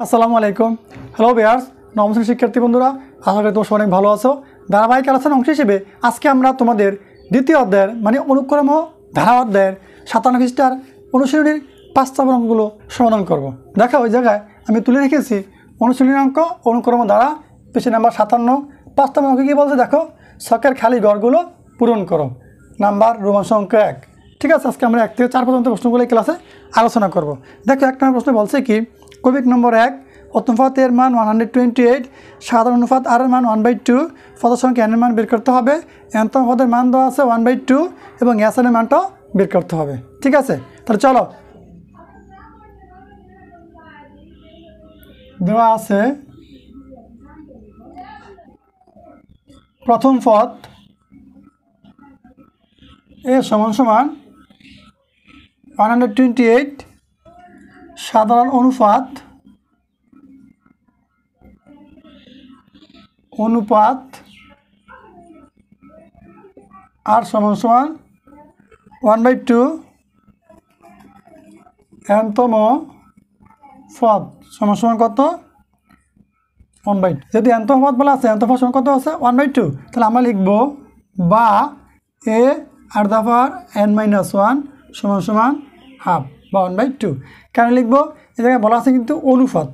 আসসালামু আলাইকুম। Hello viewers, নমস্কার শিক্ষার্থী বন্ধুরা, আশা করি তোমরা অনেক ভালো আছো। ধারাবাহিক আলোচনার অংশ হিসেবে আজকে আমরা তোমাদের দ্বিতীয় অধ্যায়ের মানে অনুক্রম ধারা অধ্যায়ের 57 পৃষ্ঠার অনুশীলনীর 5 নম্বর অঙ্কগুলো সমাধান করব। দেখো ওই জায়গায় আমি তুলে রেখেছি অনুশীলনী অঙ্ক অনুক্রম ধারা পেশি নাম্বার 57। 5 নম্বর অঙ্কে কী বলছে দেখো, ছকের খালি ঘরগুলো পূরণ করো, নাম্বার রোমান সংখ্যা 1। ঠিক আছে, আজকে আমরা 1 থেকে 4 পর্যন্ত প্রশ্নগুলো এই ক্লাসে আলোচনা করব। দেখো 1 নম্বর প্রশ্ন বলছে কি, কবিক নম্বর 1 অনুপাত এর মান 128, সাধারণ অনুপাত আর এর মান 1/2, পদ সংখ্যা n এর মান বের করতে হবে। nতম পদের মান দেওয়া আছে 1/2 এবং s এর মানটাও বের করতে হবে। ঠিক আছে, তাহলে চলো। দেওয়া আছে প্রথম পদ a সমান সমান 128, সাধারণ অনুপাত আর সমান সমান 1/2, nতম পদ সমান সমান কত 1/2। যদি nতম পদ বলা আছে nতম পদ সমান কত আছে 1/2, তাহলে আমরা লিখব বা a R the power n-1 সমান সমান হাফ বা 1/2। কেন লিখব, এই জায়গায় বলা আছে কিন্তু অনুপাত,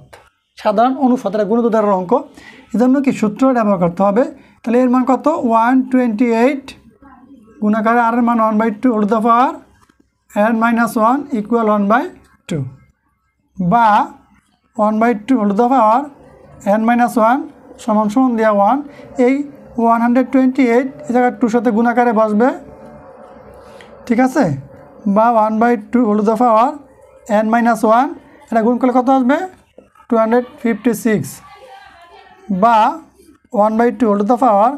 সাধারণ অনুপাত, এটা গুণিতধারার অঙ্ক, এই জন্য কি সূত্র ব্যবহার করতে হবে। তাহলে এর মান কত 128 গুণাকারে আর এর মান 1/2 whole to the power n-1 equal 1/2 বা 1/2 whole to the power n-1 সমান সমান দেওয়া 1। এই 128 এই জায়গায় 2 সাথে গুণাকারে বসবে, ঠিক আছে, বা 1/2 whole to the power n-1, এটা গুণ করলে কত আসবে 256, বা 1/2 whole to the power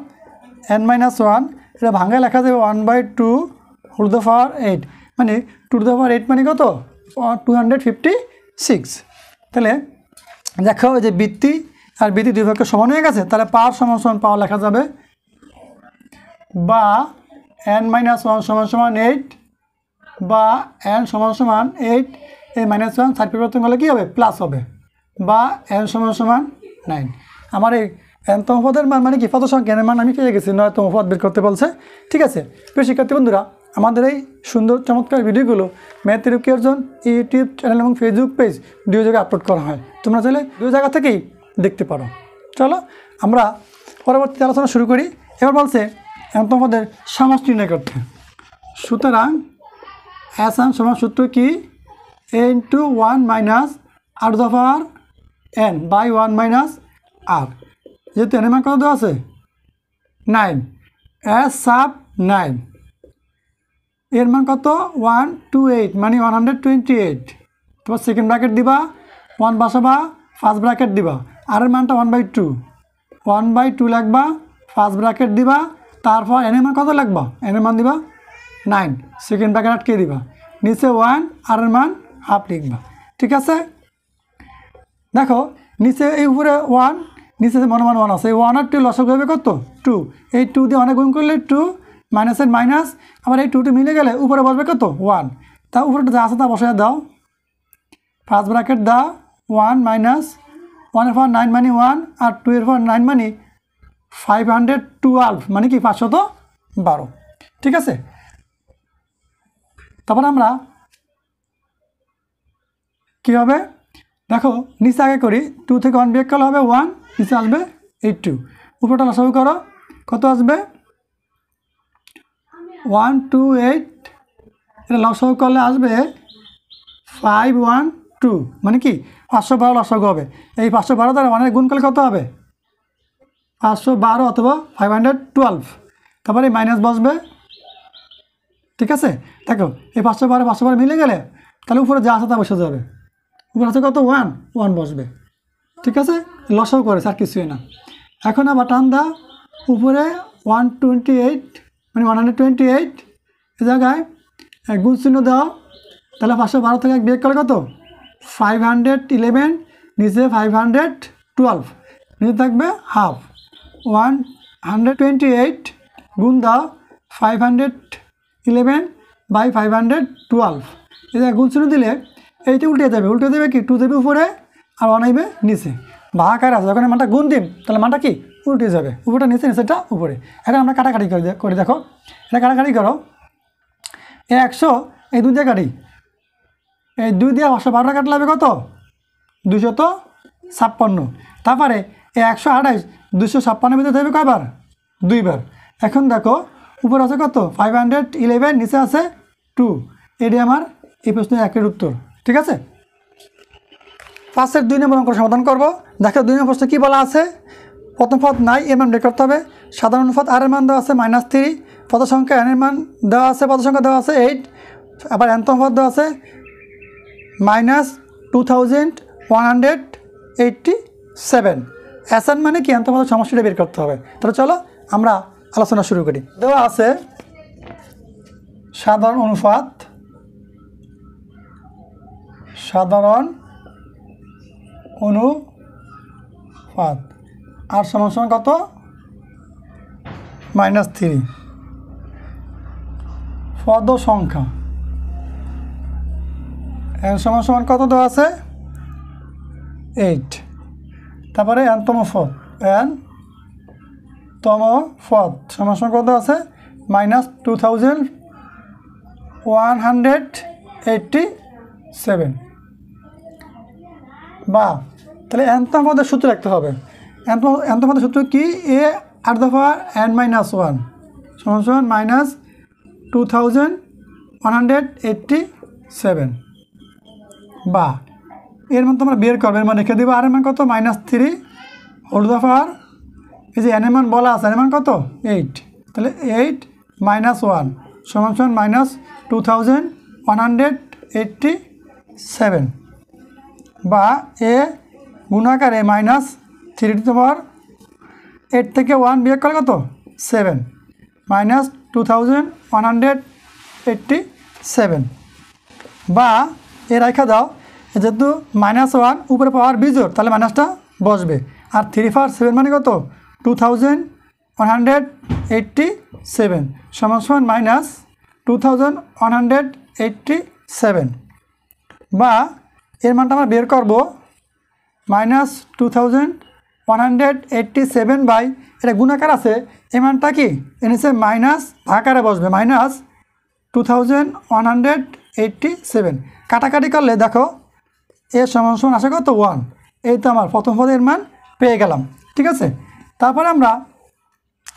n-1, এটা ভাঙায় লেখা যাবে 1/2 হোল টু দা পাওয়ার 8, মানে 2 টু দা পাওয়ার 8 মানে কত 256। তাহলে দেখো যে বৃত্তি আর বৃত্তি দুই পক্ষে সমান হয়ে গেছে, তাহলে পাওয়ার সমান সমান পাওয়ার লেখা যাবে, বা n-1 সমান সমান 8 বা n সমান সমান 8, এই -1 সাইড পরিবর্তন করলে কী হবে প্লাস হবে, বা n সমান সমান 9। আমার এই nতম পদের মান মানে কি পদ সংখ্যা n এর মান আমি পেয়ে গেছি, 9তম পদ বের করতে বলছে। ঠিক আছে, প্রিয় শিক্ষার্থী বন্ধুরা, আমাদের এই সুন্দর চমৎকার ভিডিওগুলো ম্যাথ থেরাপি অর্জন ইউটিউব চ্যানেল এবং ফেসবুক পেজ দুই জায়গায় আপলোড করা হয়, তোমরা চাইলে দুই জায়গা থেকেই দেখতে পারো। চলো আমরা পরবর্তী আলোচনা শুরু করি। এবার বলছে nতম পদের সমষ্টি নির্ণয় করতে। সুতরাং Sn সমান সূত্র কি a × 1 - r to the power n by 1 - r, যেহেতু n এর মান কত দেওয়া আছে 9, s সাব 9, এর মান কত 128 মানে 128, তোমার সেকেন্ড ব্র্যাকেট দিবা 1 বসাবা, ফার্স্ট ব্র্যাকেট দিবা, আর এর মানটা 1/2 লাগবা, ফার্স্ট ব্র্যাকেট দিবা, তারপর n এর মান কত লাগবা, n এর মান দিবা 9, সেকেন্ড ব্র্যাকেট আটকে দিবা, নিচে 1 আর এর মান হাফ লিখবা। ঠিক আছে, দেখো নিচে এই উপরে 1, নিচে মনে 1 আছে, এই 1 আর 2 লসাগু হবে কত 2, এই 2 দিয়ে অনেক গুণ করলে 2, মাইনাসের মাইনাস, আবার এই 2 মিলে গেলে উপরে বসবে কত 1, তা উপরে যা আছে তা বসায় দাও, ফার্স্ট ব্র্যাকেট দাও 1 - 1 এর পর 9 মানে 1 আর 2 এর পর 9 মানে 512 মানে কি 512। ঠিক আছে, তারপর আমরা কী হবে দেখো নিচে আগে করি, 2 থেকে 1 বিয়োগ করলে হবে 1, নিচে আসবে 82, উপরটা লসাগু করো কত আসবে 128, এটা লসাগু করলে আসবে 512 মানে কি 512 লসাগু হবে। এই 512 দ্বারা 1 গুণ করলে কত হবে 512 অথবা 512, তারপরে মাইনাস বসবে। ঠিক আছে, দেখো এই 512 মিলে গেলে তাহলে উপরে যা আছে তা বসে যাবে, উপরে আছে কত 1 বসবে। ঠিক আছে, লসাগু করে আর কিছুই না। এখন আবার টান দাও উপরে 128 মানে 128, এই জায়গায় গুণ চিহ্ন দাও, তাহলে 512 থেকে 1 বিয়োগ করলে কত 511, নিচে 512, নিচে থাকবে হাফ, 128 গুণ দাও 511 বাই 512, এই গুণ চিহ্ন দিলে এইটা উল্টে যাবে কি 2 দেবে উপরে, আর 1 আইবে নিচে ভাগাকার আছে, যখন মানটা গুণ দিম তাহলে মানটা কি উল্টে যাবে, উপরটা নিচে নিচেটা উপরে। এখন আমরা কাটাকাটি করে দেখো, এটা কাটাকাটি করো, এই 100 এই 2 দিয়ে কাটি, এই 2 দিয়ে 112টা কাটলে হবে কত 256। তারপরে এই 128 256 ভিতরে দেবে কয়বার 2 বার। এখন দেখো উপরে আছে কত 511, নিচে আছে 2। এটি আমার এই প্রশ্নের 1-এর উত্তর। ঠিক আছে, 5-এর 2 নম্বর অঙ্ক সমাধান করব। দেখো 2 নম্বর প্রশ্নে কী বলা আছে, প্রথম পদ নাই এর মান বের করতে হবে, সাধারণ অনুপাত আর এর মান দেওয়া আছে -3, পদ সংখ্যা n এর মান দেওয়া আছে, পদ সংখ্যা দেওয়া আছে 8, আবার nতম পদ দেওয়া আছে -2187। এসএন মানে কি nতম পদের সমষ্টিটা বের করতে হবে। তাহলে চলো আমরা আলোচনা শুরু করি। দেওয়া আছে সাধারণ অনুপাত আর সমান কত -3, পদ সংখ্যা n সমান কত দেওয়া আছে 8, তারপরে nতম পদ সমান কত আছে -2187। বা তাহলে nতম পদের সূত্র রাখতে হবে। nতম পদের সূত্র কি, a আর দফা n-1 সমান -2187। বা এর মান তোমরা বের করবে, এর মান রেখে দেবে, আর এর মান কত -3 হোল দফার, এই যে n এর মান বলা আছে, এর মান কত 8, তাহলে 8 - 1 সমান -2187। বা এ গুণাকারে -3 8 থেকে 1 বিয়োগ করে কত 7 -2187। বা এ রেখা দাও, যেহেতু -1 উপরে পাওয়ার বিজোড় তাহলে মাইনাসটা বসবে, আর 3 × 7 মানে কত 2187 সমান -2187। বা এর মানটা আমরা বের করব -2187 বাই, এটা গুণাকার আছে, এই মানটা কি এর নিচে মাইনাস ভাগাকারে বসবে, -2187। কাটাকাটি করলে দেখো এর সমান আসে কত 1। এই তো আমার প্রথম পদের মান পেয়ে গেলাম। ঠিক আছে, তারপরে আমরা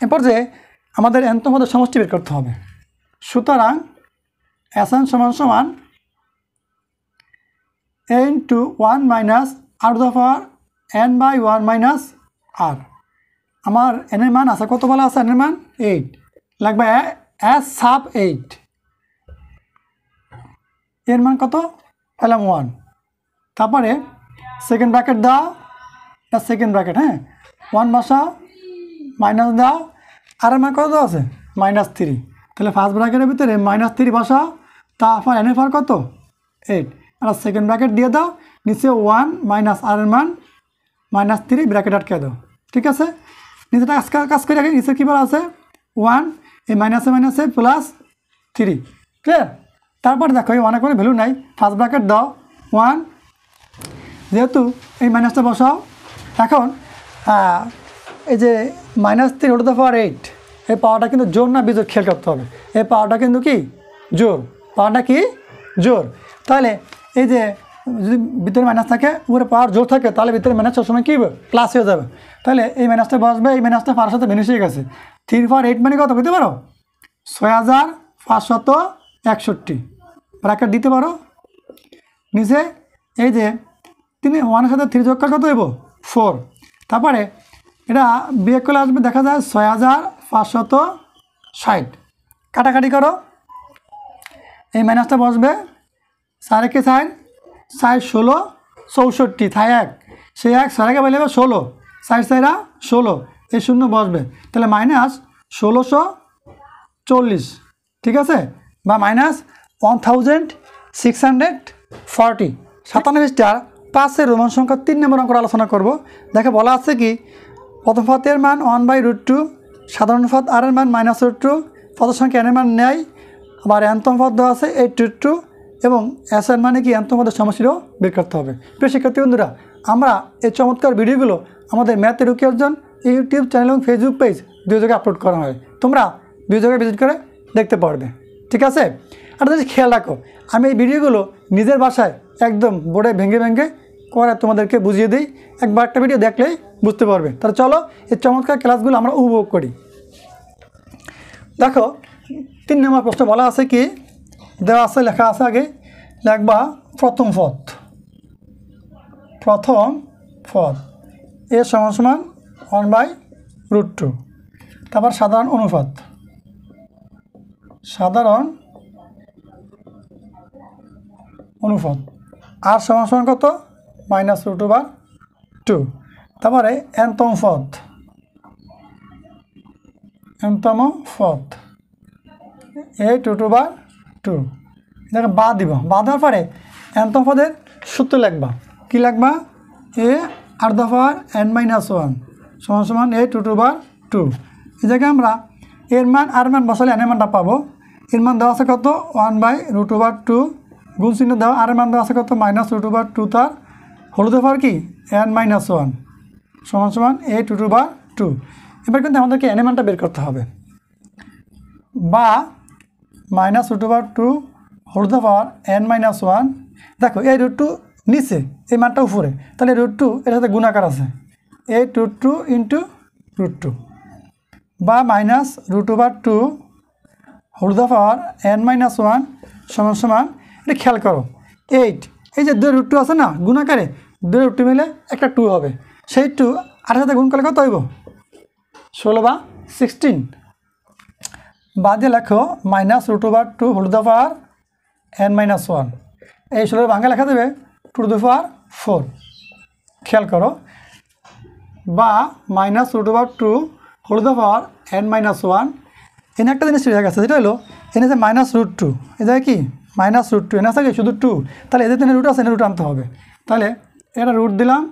এরপর যে আমাদের nতম পদের সমষ্টি বের করতে হবে। সুতরাং Sn সমান n × 1 - r⁴n/1 - r। আমার n এর মান আছে কত বলা আছে, n এর মান 8 লাগবে, s sub 8, এর মান কত পেলাম 1। তারপরে সেকেন্ড ব্র্যাকেট দাও, এটা সেকেন্ড ব্র্যাকেট, হ্যাঁ 1 বসাও, মাইনাস দাও, আর এর মান কত আছে -3, তাহলে ফার্স্ট ব্র্যাকেটের ভিতরে -3 বসাও, তারপর n এর পাওয়ার কত 8, আর সেকেন্ড ব্র্যাকেট দিয়ে দাও, নিচে 1 মাইনাস আর এর মান -3 ব্র্যাকেট আটকে দাও। ঠিক আছে, নিচেটা কাজ করে রাখি, নিচে কী বলা আছে 1, এই মাইনাসে +3, ক্লিয়ার। তারপর দেখো এই 1 করে ভ্যালু নাই, ফার্স্ট ব্র্যাকেট দাও 1, যেহেতু এই মাইনাসটা বসাও। এখন এই যে -3 হোল পাওয়ার 8, এই পাওয়ারটা কিন্তু জোর না বিজোড় খেয়াল করতে হবে, এই পাওয়ারটা কিন্তু কি জোর, পাওয়ারটা কি জোর। তাহলে এই যে যদি ভিতরে মাইনাস থাকে উপরে পাওয়ার জোর থাকে, তাহলে ভিতরে মাইনাস সবসময় কী প্লাস হয়ে যাবে। তাহলে এই মাইনাসটা বসবে, এই মাইনাসটা পাওয়ার সাথে ভেনিস হয়ে গেছে। 3 × 8 মানে কত বুঝতে পারো 6561 ব্র্যাকেট দিতে পারো। নিচে এই যে 1 সাথে 3 যোগ কত দেবো 4, তারপরে এটা বিয়োগ করলে আসবে দেখা যায় 6560। কাটাকাটি করো, এই মাইনাসটা বসবে, 4 × 4 4 16 64, থাই 1, সেই 1 4 বেলে 16, 4 4 16, এই 0 বসবে, তাহলে -1640। ঠিক আছে, বা -1640। 97 5-এর রোমান সংখ্যা 3 নম্বর অঙ্ক আলোচনা করব। দেখে বলা আছে কি, প্রথম পদের মান 1/√2, সাধারণ পদ আর এর মান -√2, পদ সংখ্যা n এর মান নেয়, আবার nতম পদ দেওয়া আছে 8√2, এবং s এর মানে কি nতম পদের সমষ্টিও বের করতে হবে। প্রিয় শিক্ষার্থী বন্ধুরা, আমরা এই চমৎকার ভিডিওগুলো আমাদের ম্যাথ রুকি অর্জন ইউটিউব চ্যানেল এবং ফেসবুক পেজ 2 জায়গায় আপলোড করা হয়, তোমরা 2 জায়গায় ভিজিট করে দেখতে পারবে। ঠিক আছে, আর যদি খেয়াল রাখো আমি এই ভিডিওগুলো নিজের বাসায় একদম বোর্ডে ভেঙে ভেঙে করে তোমাদেরকে বুঝিয়ে দিই, একবার একটা ভিডিও দেখলেই বুঝতে পারবে। তাহলে চলো এই চমৎকার ক্লাসগুলো আমরা উপভোগ করি। দেখো 3 নম্বর প্রশ্ন বলা আছে কি, দেওয়া আছে, লেখা আছে, আগে লিখবা প্রথম পদ এ সমান সমান 1/√2, তারপর সাধারণ অনুপাত আর সমান সমান কত -√2/2, তারপরে nতম পদ a 2/2, এটাকে বাদ দিব, বাদ দেওয়ার পরে nতম পদের সূত্র লিখবা, কি লিখবা a⁴n-1 সমান সমান a 2/2। এই জায়গায় আমরা এর মান আর মান বসালে n এর মানটা পাবো। এর মান দেওয়া আছে কত 1/√2, গুণ চিহ্ন দেওয়া, আর এর মান দেওয়া আছে কত -√2, তার হোল পাওয়ার কি n-1 সমান সমান a 2/2। এবার কিন্তু আমাদেরকে n এর মানটা বের করতে হবে, বা -√2 হোল পাওয়ার n-1। দেখো এই √2 নিচে, এই মানটা উপরে, তাহলে √2 এর সাথে গুণাকার আছে, a 2 × √2, বা -√2 হোল পাওয়ার n-1 সমান সমান, এটা খেয়াল করো 8, এই যে 2 √2 আছে না গুণাকারে, 2 √2 মিলে একটা 2 হবে, সেই 2 আর সাথে গুণ করলে কত হইব 16 বা 16, বাদে লেখো -√2 হোল পাওয়ার n-1, এই 16 ভাঙা লেখা দেবে 2^4, খেয়াল করো, বা -√2 হোল পাওয়ার n-1। এনে একটা জিনিস হয়ে গেছে, যেটা হলো এনে যে -√2, এটা কি -√2, এনে আছে কি শুধু 2, তাহলে এদের রুট আছে, এনে রুট আনতে হবে। তাহলে এটা রুট দিলাম,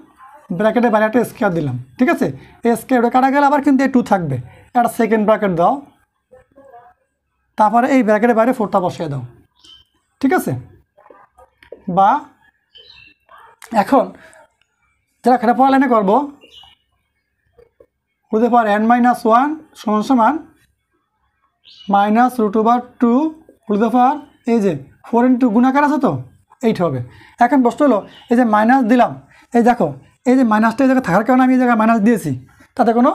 ব্র্যাকেটে বাইরে একটা স্কোয়ার দিলাম, ঠিক আছে, এই স্কোয়ার কাটা গেলে আবার কিন্তু এই 2 থাকবে, একটা সেকেন্ড ব্র্যাকেট দাও, তারপরে এই ব্র্যাকেটের বাইরে 4টা বসিয়ে দাও, ঠিক আছে। বা এখন যারা খেলা পড়ালেখা করবো হতে পারে n-1 সমান সমান -√2 হোল পাওয়ার, এই যে 4 × গুণাকার আছে তো 8 হবে। এখন প্রশ্ন হলো এই যে মাইনাস দিলাম, এই দেখো এই যে মাইনাসটা এই জায়গায় থাকার কারণে আমি এই জায়গায় মাইনাস দিয়েছি, তাতে কোনো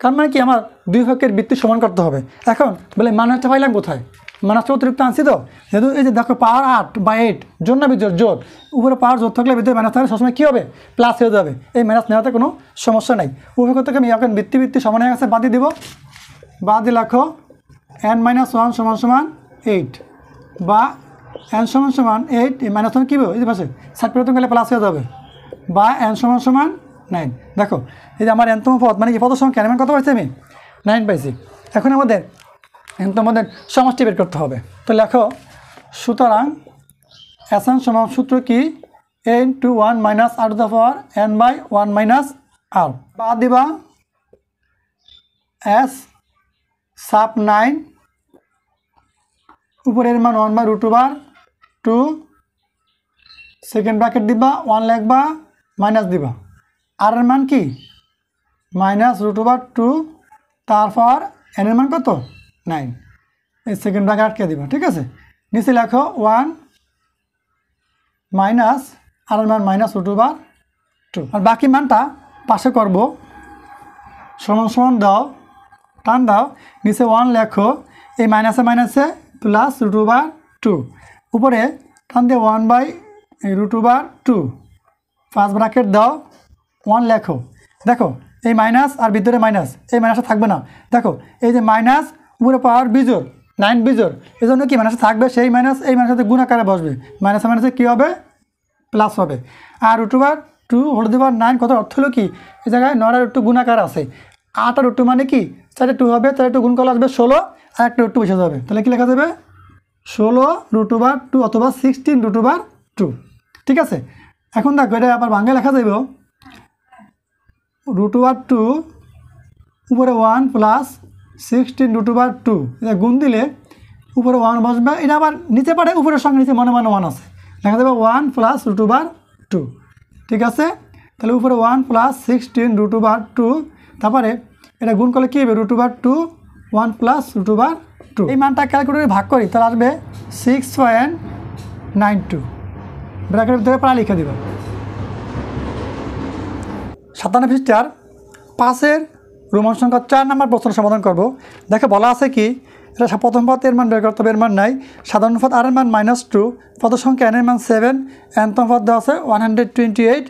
কারণ মানে কি আমার 2 পক্ষের বৃত্তি সমান করতে হবে। এখন বলে মাইনাসটা পাইলাম কোথায়, মাইনাসটা অতিরিক্ত আনছি তো, যেহেতু এই যে দেখো পাওয়ার 8/8 জোর না বিজোর, জোর, উপরে পাওয়ার জোর থাকলে ভিতরে মাইনাস থাকলে সবসময় কী হবে প্লাস হয়ে যাবে, এই মাইনাস নেওয়াতে কোনো সমস্যা নাই। উভয় থেকে আমি এখন বৃত্তি সমান হয়ে গেছে, বাদই দিব, বাদে লেখো n-1 সমান সমান 8, বা n সমান সমান 8, এই -1 কী হবে এই যে পাশে সাইড পরিবর্তন করলে প্লাস হয়ে যাবে, বা n সমান সমান 9। দেখো এই যে আমার nতম পদ মানে কি পদের সংখ্যা, কত পাইছি আমি 9 পাইছি। এখন আমাদের nতম পদের সমষ্টি বের করতে হবে, তো লেখো সুতরাং Sn সমান সূত্র কি a × 1 - r⁴ n/1 - r, বা দিবা s⁻9 উপরের মান 1/√2, সেকেন্ড ব্র্যাকেট দিবা 1 লিখবা, মাইনাস দিবা, আর এর মান কি -√2, তারপর n এর মান কত 9, এই সেকেন্ড ব্র্যাকেট আটকে দিবা, ঠিক আছে। নিচে লেখো 1 মাইনাস আর এর মান -√2, আর বাকি মানটা পাশে করব, সমান সমান দাও, টান দাও, নিচে 1 লেখো, এই মাইনাসে প্লাস √2, উপরে টান দিয়ে 1/√2, ফার্স্ট ব্র্যাকেট দাও, 1 লেখো। দেখো এই মাইনাস আর ভিতরে মাইনাস, এই মাইনাসটা থাকবে না, দেখো এই যে মাইনাস উপরে পাওয়ার বিজোড় 9 বিজোড়, এই জন্য কি মাইনাস থাকবে, সেই মাইনাস এই মাইনাসের সাথে গুণ আকারে বসবে, মাইনাসে কী হবে প্লাস হবে। আর √2 হোল পাওয়ার 9 কত অর্থ হলো কি, এই জায়গায় 9 গুণ আকার আছে, 8 মানে কি 4 2 হবে, 4 গুণ করলে আসবে 16, আর একটা √2 বসে যাবে, তাহলে কি লেখা যাবে 16√2 অথবা 16√2, ঠিক আছে। এখন দেখো এটা আবার বাংলা লেখা যাবে √2 উপরে 1 প্লাস 16√2, এটা গুণ দিলে উপরে 1 বসবে, এটা আবার নিচে পারে উপরের সঙ্গে নিচে মনে 1 আছে, লেখা যাবে 1 প্লাস √2, ঠিক আছে। তাহলে উপরে 1 প্লাস 16 রুট ওভার 2, তারপরে এটা গুণ করলে কী হবে root over 2, 1 plus root over 2। এই মানটা ক্যালকুলেটরে ভাগ করি তাহলে আসবে 6.92, ব্র্যাকেটের ভিতরে প্রায় লিখে দিব। 57 পৃষ্ঠার 5-এর রোমান সংখ্যা 4 নম্বর প্রশ্ন সমাধান করব। দেখে বলা আছে কি, এটা প্রথম পদ এর মান বের করতে হবে, এর মান নাই। সাধারণ পদ আর এর মান -2, পদ সংখ্যা n এর মান 7, nতম পদ দেওয়া আছে 128,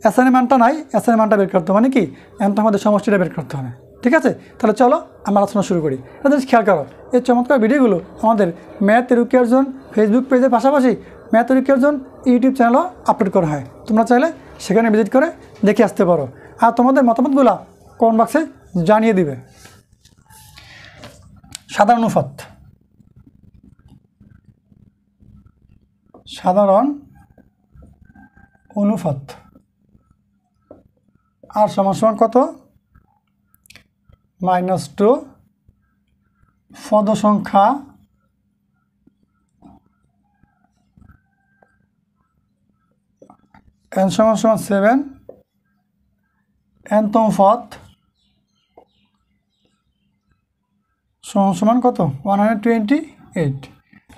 এস এর মানটা নাই, এস এর মানটা বের করতে হবে, মানে কি nতম পদের সমষ্টিটা বের করতে হবে। ঠিক আছে, তাহলে চলো আমরা আলোচনা শুরু করি। এটা খেয়াল করো, এই চমৎকার ভিডিওগুলো আমাদের ম্যাথ এডুকেয়ার জোন ফেসবুক পেজের পাশাপাশি ম্যাথ এডুকেয়ার জোন ইউটিউব চ্যানেলও আপলোড করা হয়। তোমরা চাইলে সেখানে ভিজিট করে দেখে আসতে পারো, আর তোমাদের মতামতগুলো কমেন্ট বক্সে জানিয়ে দিবে। সাধারণ অনুপাত, সাধারণ অনুপাত আর সমান কত, -2 পদ সংখ্যা n = 7, nতম পদ সমান কত 128।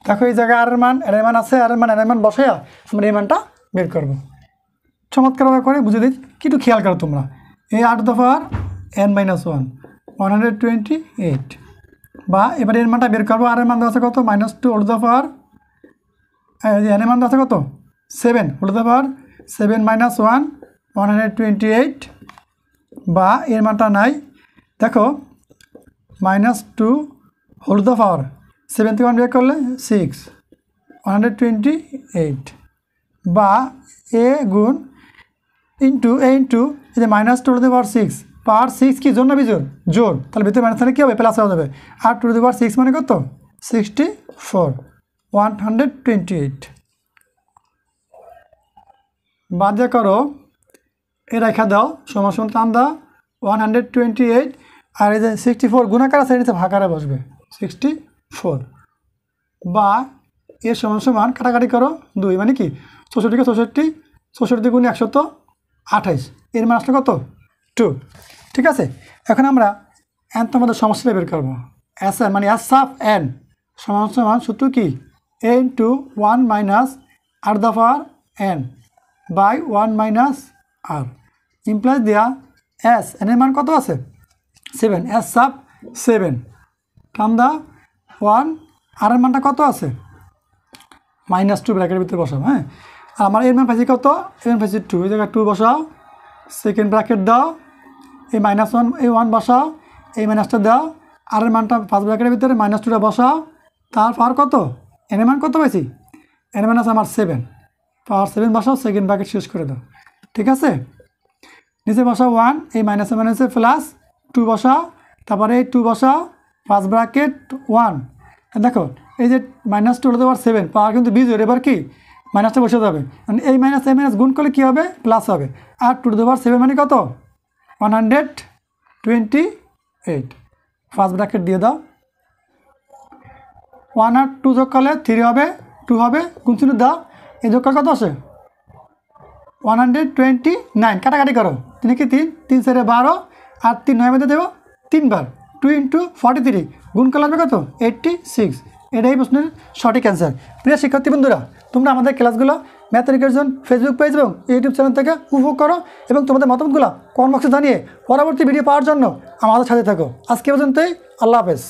দেখো এই জায়গায় আর এর মান এর মান আছে, আর এর মান বসাইয়া আমরা এই মানটা বের করব। চমৎকারভাবে করে বুঝে দিই, কিন্তু খেয়াল করো তোমরা, এই 8 দফার n-1 128, বা এবার এর মানটা বের করবো। আর এর মান দেওয়া আছে কত -2 হোল দফার, n এর মান দেওয়া আছে কত 7 হোল দফার 7 - 1 128, বা এর মানটা নাই। দেখো -2 হোল দ্য পাওয়ার 7 থেকে 1 বের করলে 6 128, বা এ গুণ ইন্টু এ ইন্টু এই যে -2 হোল দ্য পাওয়ার 6 পাওয়ার 6 কি জোর না বিজোড়, জোর, তাহলে ভিতরে মাইনাস থাকলে কী হবে প্লাস হয়ে যাবে। আর 2 টু দি পাওয়ার 6 মানে কত 64 128। বাদ যা করো এ রেখা দাও সমান টান দাও 128, আর এই যে 64 গুণাকার আছে এটা ভাগারে বসবে 64, বা এর সমান কাটাকাটি করো 2, মানে কি 64 কে 64, 64 গুণ 128, এর মান আসলে কত 2। ঠিক আছে, এখন আমরা nতম পদের সমষ্টিটা বের করবো। এস মানে এস অফ n সমান সূত্র কি a × 1 - r the power n by 1 - r implies দেয়া এস n এর মান কত আছে 7, এস সাব 7 কাম দা 1, আর এর মানটা কত আছে -2, ব্র্যাকেটের ভিতরে বসাও। হ্যাঁ, আর আমার এর মান পাইছি কত, এর মান পাইছি 2, এই জায়গায় 2 বসাও, সেকেন্ড ব্র্যাকেট দাও, এই -1 এই 1 বসাও, এই মাইনাসটা দাও, আর এর মানটা ফার্স্ট ব্র্যাকেটের ভিতরে -2টা বসাও, তার পাওয়ার কত এন এর মান কত পাইছি, এন এর মান আছে আমার 7, পাওয়ার 7 বসাও, সেকেন্ড ব্র্যাকেট শেষ করে দাও। ঠিক আছে, নিচে বসাও 1, এই মাইনাসে প্লাস 2 বসাও, তারপরে এই 2 বসাও, ফার্স্ট ব্র্যাকেট 1। দেখো এই যে -2 হলে দেওয়ার 7 পাওয়ার কিন্তু বিজোড়, এবার কি মাইনাসটা বসে যাবে, মানে এই মাইনাস এই মাইনাস গুণ করলে কী হবে প্লাস হবে। আর 2 টু দি পাওয়ার 7 মানে কত 128, ফার্স্ট ব্র্যাকেট দিয়ে দাও, 1 আর 2 যোগ করলে 3 হবে, 2 হবে, গুণ চিহ্ন দাও, এই যোগ করলে কত আসে 129, কাটাকাটি করো 3 কি 3, 3 4 12, আর 3 9 মধ্যে দেবো 3 বার, 2 × 43 গুণ করলে আসবে কত 86। এটাই প্রশ্নের সঠিক অ্যান্সার। প্রিয় শিক্ষার্থী বন্ধুরা, তোমরা আমাদের ক্লাসগুলো ম্যাথ এডুকেশন ফেসবুক পেজ এবং ইউটিউব চ্যানেল থেকে উপভোগ করো, এবং তোমাদের মতামতগুলো কমেন্ট বক্সে জানিয়ে পরবর্তী ভিডিও পাওয়ার জন্য আমাদের সাথে থাকো। আজকে পর্যন্তই, আল্লাহ হাফেজ।